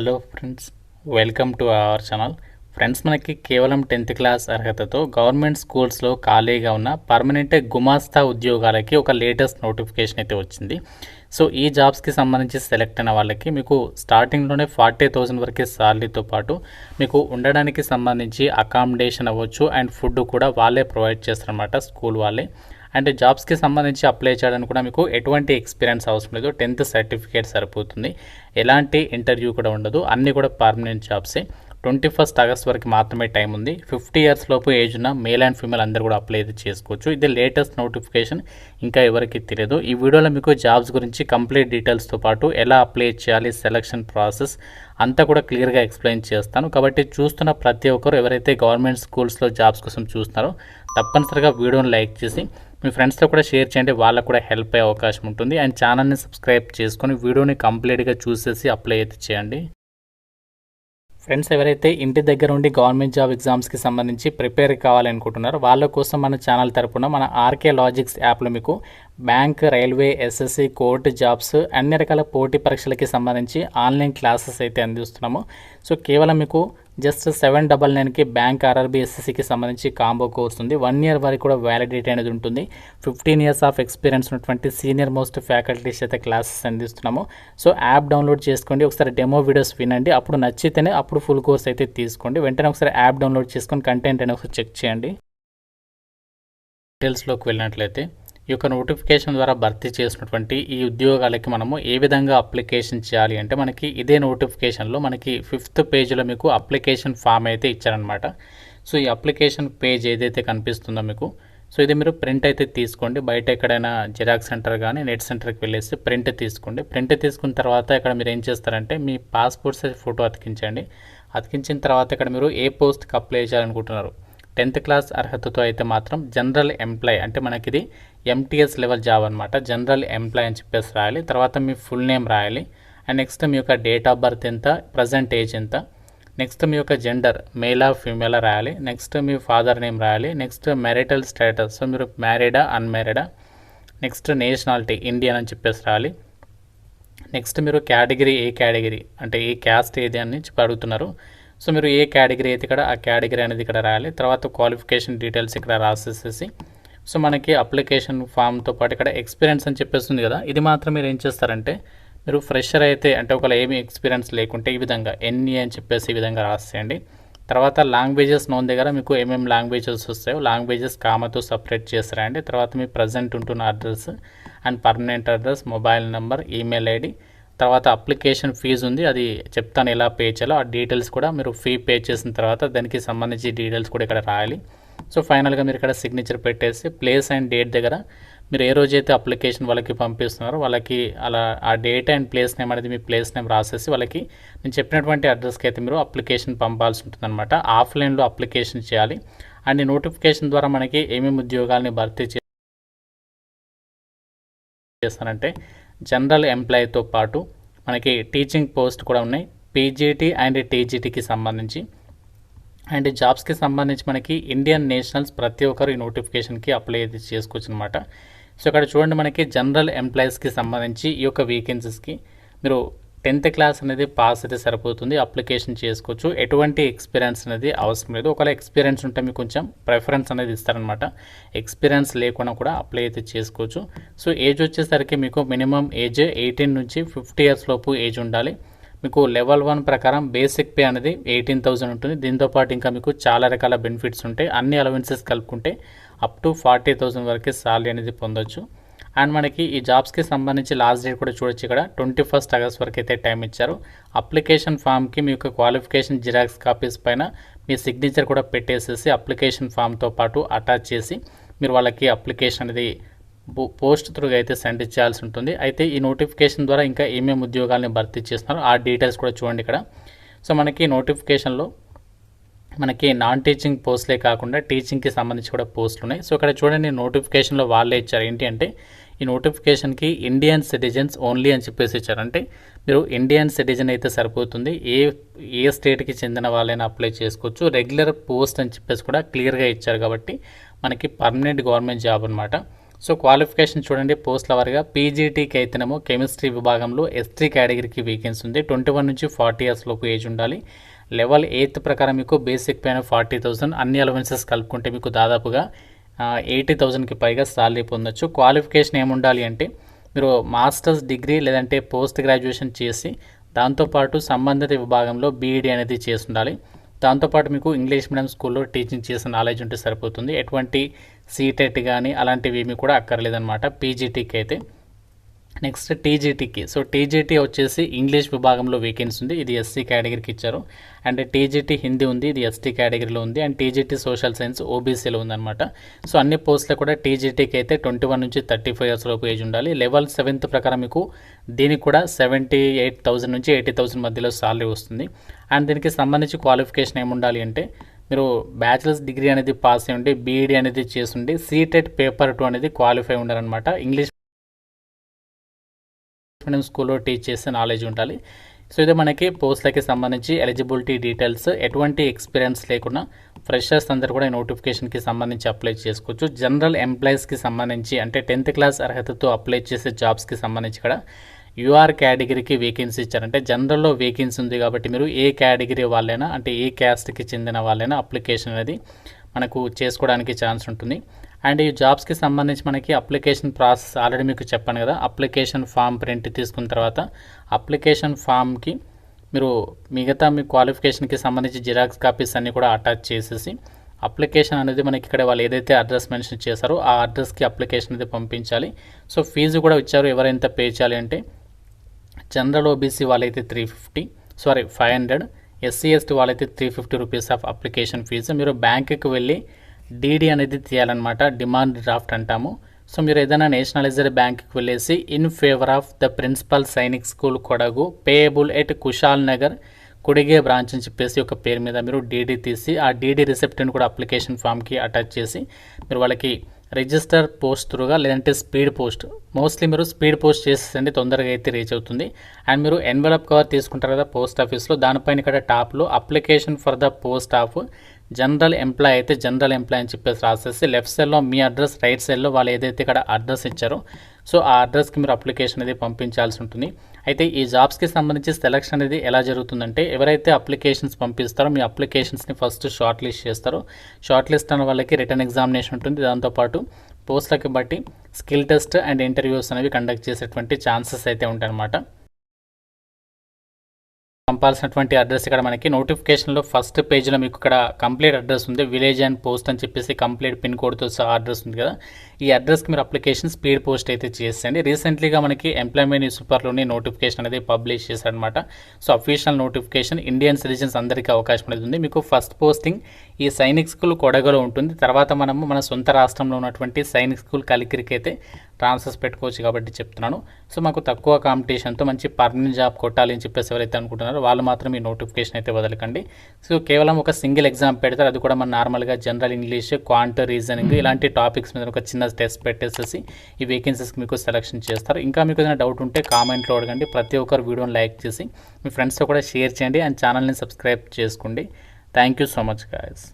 Hello friends, welcome to our channel. Friends, మనకి కేవలం 10th class అర్హతతో గవర్నమెంట్ స్కూల్స్లో ఖాళీగా ఉన్న పర్మనెంట్ గుమాస్తా ఉద్యోగాలకి ఒక లేటెస్ట్ నోటిఫికేషన్ అయితే వచ్చింది. సో ఈ జాబ్స్కి సంబంధించి సెలెక్ట్ అయిన వాళ్ళకి మీకు స్టార్టింగ్లోనే 40,000 వరకే శాలరీతో పాటు మీకు ఉండడానికి సంబంధించి అకామిడేషన్ అవ్వచ్చు అండ్ ఫుడ్ కూడా వాళ్ళే ప్రొవైడ్ చేస్తారన్నమాట, స్కూల్ వాళ్ళే. అండ్ జాబ్స్కి సంబంధించి అప్లై చేయడానికి కూడా మీకు ఎటువంటి ఎక్స్పీరియన్స్ అవసరం లేదు, 10th సర్టిఫికేట్ సరిపోతుంది. ఎలాంటి ఇంటర్వ్యూ కూడా ఉండదు, అన్నీ కూడా పర్మనెంట్ జాబ్సే. 21st ఆగస్ట్ వరకు మాత్రమే టైం ఉంది. 50 years లోపు ఏజ్ ఉన్న మేల్ అండ్ ఫీమేల్ అందరూ కూడా అప్లై అయితే చేసుకోవచ్చు. ఇది లేటెస్ట్ నోటిఫికేషన్, ఇంకా ఎవరికి తెలియదు. ఈ వీడియోలో మీకు జాబ్స్ గురించి కంప్లీట్ డీటెయిల్స్తో పాటు ఎలా అప్లై చేయాలి, సెలక్షన్ ప్రాసెస్ అంతా కూడా క్లియర్గా ఎక్స్ప్లెయిన్ చేస్తాను. కాబట్టి చూస్తున్న ప్రతి ఒక్కరు ఎవరైతే గవర్నమెంట్ స్కూల్స్లో జాబ్స్ కోసం చూస్తున్నారో తప్పనిసరిగా వీడియోని లైక్ చేసి మీ ఫ్రెండ్స్తో కూడా షేర్ చేయండి, వాళ్ళకు కూడా హెల్ప్ అయ్యే అవకాశం ఉంటుంది. అండ్ ఛానల్ని సబ్స్క్రైబ్ చేసుకొని వీడియోని కంప్లీట్గా చూసేసి అప్లై అయితే చేయండి. ఫ్రెండ్స్, ఎవరైతే ఇంటి దగ్గర ఉండి గవర్నమెంట్ జాబ్ ఎగ్జామ్స్కి సంబంధించి ప్రిపేర్ కావాలనుకుంటున్నారో వాళ్ళ కోసం మన ఛానల్ తరపున మన ఆర్కే లాజిక్స్ యాప్లో మీకు bank, railway, SSC, court jobs అన్ని రకాల పోటీ పరీక్షలకి సంబంధించి ఆన్లైన్ క్లాసెస్ అయితే అందిస్తున్నాము. సో కేవలం మీకు జస్ట్ 799కి బ్యాంక్, ఆర్ఆర్బీ, ఎస్ఎస్సికి సంబంధించి కాంబో కోర్స్ ఉంది. 1 year వరకు కూడా వ్యాలిడిటీ అనేది ఉంటుంది. 15 years ఆఫ్ ఎక్స్పీరియన్స్ ఉన్నటువంటి సీనియర్ మోస్ట్ ఫ్యాకల్టీస్ అయితే క్లాసెస్ అందిస్తున్నాము. సో యాప్ డౌన్లోడ్ చేసుకోండి, ఒకసారి డెమో వీడియోస్ వినండి, అప్పుడు నచ్చితేనే అప్పుడు ఫుల్ కోర్స్ అయితే తీసుకోండి. వెంటనే ఒకసారి యాప్ డౌన్లోడ్ చేసుకొని కంటెంట్ అనేది ఒకసారి చెక్ చేయండి. డీటెయిల్స్లోకి వెళ్ళినట్లయితే ఈ యొక్క నోటిఫికేషన్ ద్వారా భర్తీ చేసినటువంటి ఈ ఉద్యోగాలకి మనము ఏ విధంగా అప్లికేషన్ చేయాలి అంటే మనకి ఇదే నోటిఫికేషన్లో మనకి 5th పేజ్లో మీకు అప్లికేషన్ ఫామ్ అయితే ఇచ్చారనమాట. సో ఈ అప్లికేషన్ పేజ్ ఏదైతే కనిపిస్తుందో మీకు, సో ఇది మీరు ప్రింట్ అయితే తీసుకోండి. బయట ఎక్కడైనా జిరాక్స్ సెంటర్ కానీ నెట్ సెంటర్కి వెళ్ళేసి ప్రింట్ తీసుకోండి. ప్రింట్ తీసుకున్న తర్వాత ఇక్కడ మీరు ఏం చేస్తారంటే మీ పాస్పోర్ట్ సైజ్ ఫోటో అతికించండి. అతికించిన తర్వాత ఇక్కడ మీరు ఏ పోస్ట్కి అప్లై చేయాలనుకుంటున్నారు, 10th క్లాస్ అర్హతతో అయితే మాత్రం జనరల్ ఎంప్లాయ్ అంటే మనకి ఇది ఎంటీఎస్ లెవెల్ జాబ్ అనమాట. జనరల్ ఎంప్లాయ్ అని చెప్పేసి రాయాలి. తర్వాత మీ ఫుల్ నేమ్ రాయాలి. అండ్ నెక్స్ట్ మీ యొక్క డేట్ ఆఫ్ బర్త్ ఎంత, ప్రజెంట్ ఏజ్ ఎంత, నెక్స్ట్ మీ యొక్క జెండర్ మేలా ఫీమేలా రాయాలి. నెక్స్ట్ మీ ఫాదర్ నేమ్ రాయాలి. నెక్స్ట్ మ్యారిటల్ స్టేటస్, సో మీరు మ్యారీడా అన్మ్యారీడా. నెక్స్ట్ నేషనాలిటీ ఇండియన్ అని చెప్పేసి రాయాలి. నెక్స్ట్ మీరు కేటగిరీ ఏ కేటగిరీ అంటే ఏ క్యాస్ట్ ఏది అని చెప్పి అడుగుతున్నారు. సో మీరు ఏ కేటగిరీ అయితే ఇక్కడ ఆ కేటగిరీ అనేది ఇక్కడ రాయాలి. తర్వాత క్వాలిఫికేషన్ డీటెయిల్స్ ఇక్కడ రాసేసేసి సో మనకి అప్లికేషన్ ఫామ్తో పాటు ఇక్కడ ఎక్స్పీరియన్స్ అని చెప్పేస్తుంది కదా, ఇది మాత్రం మీరు ఏం చేస్తారంటే మీరు ఫ్రెషర్ అయితే అంటే ఒకవేళ ఏమీ ఎక్స్పీరియన్స్ లేకుంటే ఈ విధంగా ఎన్ఈ అని చెప్పేసి ఈ విధంగా రాసేయండి. తర్వాత లాంగ్వేజెస్ నోన్ దగ్గర మీకు ఏమేమి లాంగ్వేజెస్ వస్తాయో లాంగ్వేజెస్ కామతో సపరేట్ చేసి రాయండి. తర్వాత మీ ప్రజెంట్ ఉంటున్న address and permanent address, mobile number, email ID. తర్వాత అప్లికేషన్ ఫీజు ఉంది, అది చెప్తాను ఎలా పే చేయాలో. ఆ డీటెయిల్స్ కూడా మీరు ఫీ పే చేసిన తర్వాత దానికి సంబంధించి డీటెయిల్స్ కూడా ఇక్కడ రాయాలి. సో ఫైనల్గా మీరు ఇక్కడ సిగ్నేచర్ పెట్టేసి ప్లేస్ అండ్ డేట్ దగ్గర మీరు ఏ రోజైతే అప్లికేషన్ వాళ్ళకి పంపిస్తున్నారో వాళ్ళకి అలా ఆ డేట్ అండ్ ప్లేస్ నేమ్ అనేది మీ ప్లేస్ నేమ్ రాసేసి వాళ్ళకి నేను చెప్పినటువంటి అడ్రస్కి అయితే మీరు అప్లికేషన్ పంపాల్సి ఉంటుందన్నమాట. ఆఫ్లైన్లో అప్లికేషన్ చేయాలి. అండ్ ఈ నోటిఫికేషన్ ద్వారా మనకి ఏమేమి ఉద్యోగాలని భర్తీ చేస్తారంటే జనరల్ ఎంప్లాయీతో పాటు మనకి టీచింగ్ పోస్ట్ కూడా ఉన్నాయి, పీజీటీ అండ్ టీజీటీకి సంబంధించి. అండ్ జాబ్స్కి సంబంధించి మనకి ఇండియన్ నేషనల్స్ ప్రతి ఒక్కరు ఈ నోటిఫికేషన్కి అప్లై అయితే చేసుకోవచ్చు అనమాట. సో ఇక్కడ చూడండి, మనకి జనరల్ ఎంప్లాయీస్కి సంబంధించి ఈ యొక్క వేకెన్సీస్కి మీరు 10th క్లాస్ అనేది పాస్ అయితే సరిపోతుంది, అప్లికేషన్ చేసుకోవచ్చు. ఎటువంటి ఎక్స్పీరియన్స్ అనేది అవసరం లేదు. ఒకవేళ ఎక్స్పీరియన్స్ ఉంటే మీకు కొంచెం ప్రిఫరెన్స్ అనేది ఇస్తారనమాట. ఎక్స్పీరియన్స్ లేకుండా కూడా అప్లై అయితే చేసుకోవచ్చు. సో ఏజ్ వచ్చేసరికి మీకు మినిమం ఏజ్ 18 నుంచి 50 years లోపు ఏజ్ ఉండాలి. మీకు లెవెల్ 1 ప్రకారం బేసిక్ పే అనేది 18,000 ఉంటుంది. దీంతోపాటు ఇంకా మీకు చాలా రకాల బెనిఫిట్స్ ఉంటాయి. అన్ని అలవెన్సెస్ కలుపుకుంటే అప్ టు 40,000 వరకు శాలరీ అనేది పొందొచ్చు. అండ్ మనకి ఈ జాబ్స్కి సంబంధించి లాస్ట్ డేట్ కూడా చూడొచ్చు, ఇక్కడ 21st ఆగస్ట్ వరకు అయితే టైం ఇచ్చారు. అప్లికేషన్ ఫామ్కి మీ యొక్క క్వాలిఫికేషన్ జిరాక్స్ కాపీస్ పైన మీ సిగ్నేచర్ కూడా పెట్టేసేసి అప్లికేషన్ ఫామ్తో పాటు అటాచ్ చేసి మీరు వాళ్ళకి అప్లికేషన్ అనేది పోస్ట్ త్రూగా అయితే సెండ్ చేయాల్సి ఉంటుంది. అయితే ఈ నోటిఫికేషన్ ద్వారా ఇంకా ఏమేమి ఉద్యోగాలని భర్తీ చేస్తున్నారో ఆ డీటెయిల్స్ కూడా చూడండి ఇక్కడ. సో మనకి నోటిఫికేషన్లో మనకి నాన్ టీచింగ్ పోస్టులే కాకుండా టీచింగ్కి సంబంధించి కూడా పోస్టులు ఉన్నాయి. సో ఇక్కడ చూడండి, నోటిఫికేషన్లో వాళ్ళే ఇచ్చారు ఏంటి అంటే ఈ నోటిఫికేషన్కి ఇండియన్ సిటిజన్స్ ఓన్లీ అని చెప్పేసి ఇచ్చారు. అంటే మీరు ఇండియన్ సిటిజన్ అయితే సరిపోతుంది, ఏ స్టేట్కి చెందిన వాళ్ళైనా అప్లై చేసుకోవచ్చు. రెగ్యులర్ పోస్ట్ అని చెప్పేసి కూడా క్లియర్గా ఇచ్చారు కాబట్టి మనకి పర్మనెంట్ గవర్నమెంట్ జాబ్ అనమాట. సో క్వాలిఫికేషన్ చూడండి పోస్టుల వారిగా పీజీటీకి అయితేనేమో కెమిస్ట్రీ విభాగంలో ఎస్టీ కేటగిరీకి వేకెన్సీ ఉంది. 21 నుంచి 40 ఇయర్స్ లోపు ఏజ్ ఉండాలి. లెవెల్ 8 ప్రకారం మీకు బేసిక్ పైన 40,000 అన్ని అలవెన్సెస్ కలుపుకుంటే మీకు దాదాపుగా 80,000కి పైగా సాలరీ పొందొచ్చు. క్వాలిఫికేషన్ ఏముండాలి అంటే మీరు మాస్టర్స్ డిగ్రీ లేదంటే పోస్ట్ గ్రాడ్యుయేషన్ చేసి దాంతోపాటు సంబంధిత విభాగంలో బీఈడీ అనేది చేసి ఉండాలి. దాంతోపాటు మీకు ఇంగ్లీష్ మీడియం స్కూల్లో టీచింగ్ చేసిన నాలెడ్జ్ ఉంటే సరిపోతుంది. ఎటువంటి సీటెట్ కానీ అలాంటివి ఏమీ కూడా అక్కర్లేదన్నమాట పీజీటీకి అయితే. నెక్స్ట్ టీజీటీకి. సో టీజీటీ వచ్చేసి ఇంగ్లీష్ విభాగంలో వేకెన్సీ ఉంది. ఇది ఎస్సీ కేటగిరీకి ఇచ్చారు. అండ్ టీజీటీ హిందీ ఉంది, ఇది ఎస్టీ కేటగిరీలో ఉంది. అండ్ టీజీటీ సోషల్ సైన్స్ ఓబీసీలో ఉందన్నమాట. సో అన్ని పోస్టులు కూడా టీజీటీకి అయితే 21 నుంచి 35 ఇయర్స్ లోపు ఏజ్ ఉండాలి. లెవెల్ 7th ప్రకారం మీకు దీనికి కూడా 78,000 నుంచి 80,000 మధ్యలో సాలరీ వస్తుంది. అండ్ దీనికి సంబంధించి క్వాలిఫికేషన్ ఏముండాలి అంటే మీరు బ్యాచిలర్స్ డిగ్రీ అనేది పాస్ అయ్యి ఉండి బీఈడీ అనేది చేసి ఉండి సీటెట్ పేపర్ 2 అనేది క్వాలిఫై ఉండాలన్నమాట. ఇంగ్లీష్ మీడియం స్కూల్లో టీచ్ చేసే నాలెడ్జ్ ఉండాలి. సో ఇది మనకి పోస్టులకి సంబంధించి ఎలిజిబిలిటీ డీటెయిల్స్. ఎటువంటి ఎక్స్పీరియన్స్ లేకుండా ఫ్రెషర్స్ అందరూ కూడా ఈ నోటిఫికేషన్కి సంబంధించి అప్లై చేసుకోవచ్చు. జనరల్ ఎంప్లాయీస్కి సంబంధించి అంటే 10th క్లాస్ అర్హతతో అప్లై చేసే జాబ్స్కి సంబంధించి కూడా యూఆర్ కేటగిరీకి వేకెన్సీ ఇచ్చారంటే జనరల్లో వేకెన్సీ ఉంది కాబట్టి మీరు ఏ కేటగిరీ వాళ్ళైనా అంటే ఏ క్యాస్ట్కి చెందిన వాళ్ళైనా అప్లికేషన్ అనేది మనకు చేసుకోవడానికి ఛాన్స్ ఉంటుంది. అండ్ ఈ జాబ్స్కి సంబంధించి మనకి అప్లికేషన్ ప్రాసెస్ ఆల్రెడీ మీకు చెప్పాను కదా. అప్లికేషన్ ఫామ్ ప్రింట్ తీసుకున్న తర్వాత అప్లికేషన్ ఫామ్కి మీరు మిగతా మీ క్వాలిఫికేషన్కి సంబంధించి జిరాక్స్ కాపీస్ అన్నీ కూడా అటాచ్ చేసేసి అప్లికేషన్ అనేది మనకి ఇక్కడ వాళ్ళు ఏదైతే అడ్రస్ మెన్షన్ చేశారో ఆ అడ్రస్కి అప్లికేషన్ అనేది పంపించాలి. సో ఫీజు కూడా ఇచ్చారు. ఎవరైతే పే చేయాలి అంటే జనరల్ ఓబీసీ వాళ్ళైతే 500, ఎస్సీ ఎస్టీ వాళ్ళైతే 350 రూపీస్ ఆఫ్ అప్లికేషన్ ఫీజు. మీరు బ్యాంకుకి వెళ్ళి డీడీ అనేది తీయాలన్నమాట. డిమాండ్ డ్రాఫ్ట్ అంటాము. సో మీరు ఏదైనా నేషనలైజ్డ్ బ్యాంకుకి వెళ్ళేసి in favour of the principal Sainik school Kodagu payable at Kushalnagar Kudige branch అని చెప్పేసి ఒక పేరు మీద మీరు డీడీ తీసి ఆ డీడీ రిసిప్ట్ని కూడా అప్లికేషన్ ఫామ్కి అటాచ్ చేసి మీరు వాళ్ళకి రిజిస్టర్ పోస్ట్ త్రూగా లేదంటే స్పీడ్ పోస్ట్, మోస్ట్లీ మీరు స్పీడ్ పోస్ట్ చేసేసండి తొందరగా అయితే రీచ్ అవుతుంది. అండ్ మీరు ఎన్వలప్ కవర్ తీసుకుంటారు కదా పోస్ట్ ఆఫీస్లో, దానిపైన ఇక్కడ టాప్లో application for the post of general employee అయితే జనరల్ ఎంప్లాయ్ అని చెప్పేసి రాసేసి లెఫ్ట్ సైడ్లో మీ అడ్రస్, రైట్ సైడ్లో వాళ్ళు ఏదైతే ఇక్కడ అడ్రస్ ఇచ్చారో సో ఆ అడ్రస్కి మీరు అప్లికేషన్ అనేది పంపించాల్సి ఉంటుంది. అయితే ఈ జాబ్స్కి సంబంధించి సెలక్షన్ అనేది ఎలా జరుగుతుందంటే ఎవరైతే అప్లికేషన్స్ పంపిస్తారో మీ అప్లికేషన్స్ని ఫస్ట్ షార్ట్ లిస్ట్ చేస్తారో, షార్ట్ లిస్ట్ అన్న వాళ్ళకి రిటర్న్ ఎగ్జామినేషన్ ఉంటుంది. దాంతోపాటు పోస్టులకి బట్టి స్కిల్ టెస్ట్ అండ్ ఇంటర్వ్యూస్ అనేవి కండక్ట్ చేసేటువంటి ఛాన్సెస్ అయితే ఉంటాయన్నమాట. పంపాల్సినటువంటి అడ్రస్ ఇక్కడ మనకి నోటిఫికేషన్లో ఫస్ట్ పేజ్లో మీకు ఇక్కడ కంప్లీట్ అడ్రస్ ఉంది. విలేజ్ అండ్ పోస్ట్ అని చెప్పేసి కంప్లీట్ పిన్ కోడ్తో సహా అడ్రస్ ఉంది కదా. ఈ అడ్రస్కి మీరు అప్లికేషన్ స్పీడ్ పోస్ట్ అయితే చేసేయండి. రీసెంట్లీగా మనకి ఎంప్లాయ్మెంట్ న్యూస్ పేపర్లోని నోటిఫికేషన్ అనేది పబ్లిష్ చేశారనమాట. So official notification Indian citizens అందరికీ అవకాశం అనేది ఉంది. మీకు ఫస్ట్ పోస్టింగ్ ఈ సైనిక్ స్కూల్ కొడగలో ఉంటుంది. తర్వాత మనము మన సొంత రాష్ట్రంలో ఉన్నటువంటి సైనిక్ స్కూల్ కలికిరికి అయితే ట్రాన్స్ఫర్స్ పెట్టుకోవచ్చు కాబట్టి చెప్తున్నాను. సో మాకు తక్కువ కాంపిటీషన్తో మంచి పర్మనెంట్ జాబ్ కొట్టాలి అని చెప్పేసి ఎవరైతే అనుకుంటున్నారో వాళ్ళు మాత్రం ఈ నోటిఫికేషన్ అయితే వదలకండి. సో కేవలం ఒక సింగిల్ ఎగ్జామ్ పెడతారు, అది కూడా మన నార్మల్గా జనరల్ ఇంగ్లీష్, క్వాంట్, రీజనింగ్ ఇలాంటి టాపిక్స్ మీద ఒక చిన్న టెస్ట్ పెట్టేసేసి ఈ వేకెన్సీస్కి మీకు సెలెక్షన్ చేస్తారు. ఇంకా మీకు ఏదైనా డౌట్ ఉంటే కామెంట్లో అడగండి. ప్రతి ఒక్కరు వీడియోని లైక్ చేసి మీ ఫ్రెండ్స్తో కూడా షేర్ చేయండి అండ్ ఛానల్ని సబ్స్క్రైబ్ చేసుకోండి. Thank you so much guys.